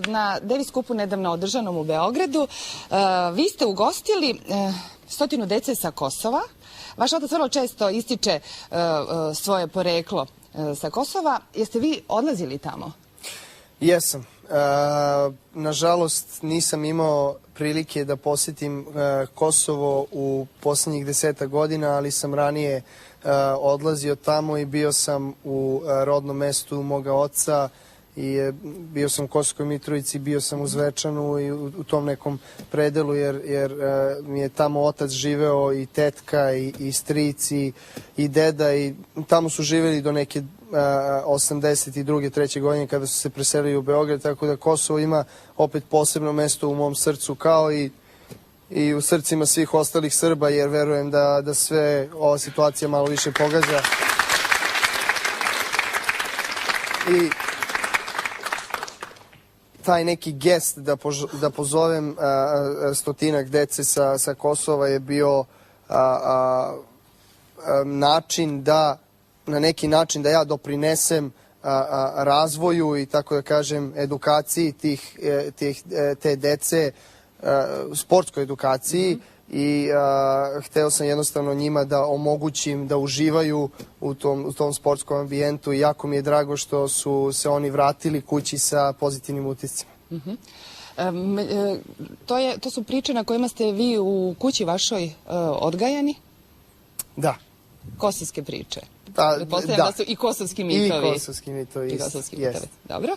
Na Davis Cupu nedavno održanom u Beogradu, vi ste ugostili 100 dece sa Kosova. Vaš otac vrlo često ističe svoje poreklo sa Kosova. Jeste vi odlazili tamo? Jesam. Nažalost, nisam imao prilike da posjetim Kosovo u poslednjih 10 godina, ali sam ranije odlazio tamo i bio sam u rodnom mestu moga oca i bio sam u Kosovskoj Mitrovici, bio sam u Zvečanu i u tom nekom predelu jer mi je tamo otac živeo i tetka i stric i deda i tamo su živeli do neke 82. 3. godine kada su se preselili u Beograd, tako da Kosovo ima opet posebno mesto u mom srcu kao i u srcima svih ostalih Srba, jer verujem da sve ova situacija malo više pogađa. I taj neki gest da pozovem 100 dece sa Kosova je bio način da, na neki način da ja doprinesem razvoju i tako da kažem edukaciji te dece, sportskoj edukaciji i hteo sam jednostavno njima da omogućim da uživaju u tom sportskom ambijentu i jako mi je drago što su se oni vratili kući sa pozitivnim utiscima. To su priče na kojima ste vi u kući vašoj odgajani? Da. Kosovske priče? Da. Da su i kosovski mitovi. I kosovski mitovi. Dobro.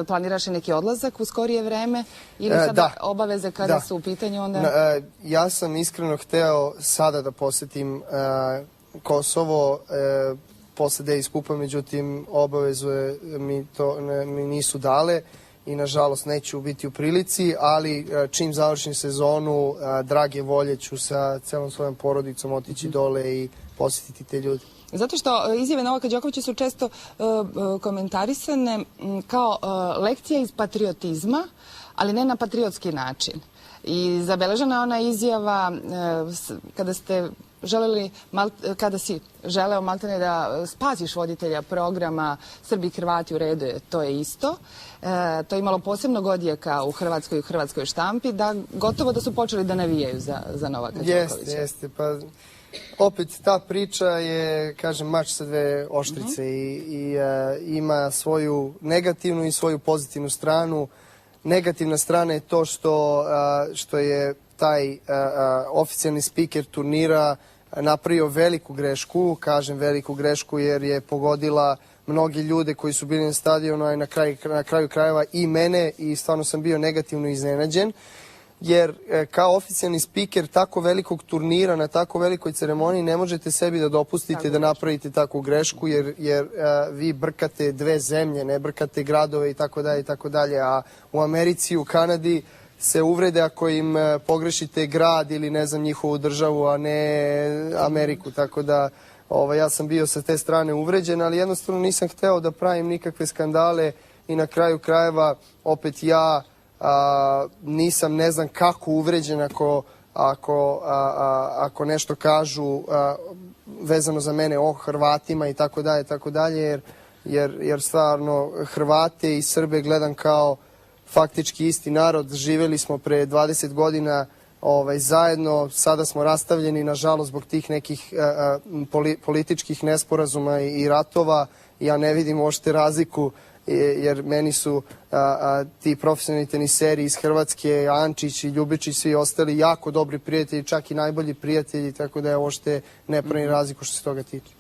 Planiraš i neki odlazak u skorije vreme ili sada obaveze kada su u pitanju onda? Ja sam iskreno hteo sada da posetim Kosovo posle Davis Cupa, međutim obavezuje mi nisu dale i nažalost neću biti u prilici, ali čim završim sezonu, drage volje ću sa celom svojom porodicom otići dole i posjetiti te ljude. Zato što izjave Novaka Đokovića su često komentarisane kao lekcija iz patriotizma, ali ne na patriotski način. I zabeležena je ona izjava kada si želeo maltene da spasiš voditelja programa Srbi i Hrvati u redu, to je isto. To je imalo posebnog odjeka u hrvatskoj štampi, da gotovo da su počeli da navijaju za Novaka Đokovića. Jeste. Pa opet ta priča je, kažem, mač sa dve oštrice i ima svoju negativnu i svoju pozitivnu stranu. Negativna strana je to što je taj oficijalni spiker turnira napravio veliku grešku, kažem veliku grešku jer je pogodila mnogi ljude koji su bili na stadionu, a na kraju krajeva i mene, i stvarno sam bio negativno iznenađen. Jer kao oficijalni spiker tako velikog turnira na tako velikoj ceremoniji ne možete sebi da dopustite da napravite takvu grešku jer vi brkate dve zemlje, ne brkate gradove i tako dalje, a u Americi i u Kanadi se uvrede ako im pogrešite grad ili ne znam njihovu državu, a ne Ameriku, tako da ja sam bio sa te strane uvređen, ali jednostavno nisam hteo da pravim nikakve skandale i na kraju krajeva opet ja nisam ne znam kako uvređen ako nešto kažu vezano za mene o Hrvatima i tako dalje, jer stvarno Hrvate i Srbe gledam kao faktički isti narod. Živeli smo pre 20 godina zajedno, sada smo rastavljeni nažalost zbog tih nekih političkih nesporazuma i ratova. Ja ne vidim uopšte razliku jer meni su ti profesionalni teniseri iz Hrvatske, Ančić i Ljubičić, svi ostali jako dobri prijatelji, čak i najbolji prijatelji, tako da ja uopšte ne pravim razliku što se toga tiče.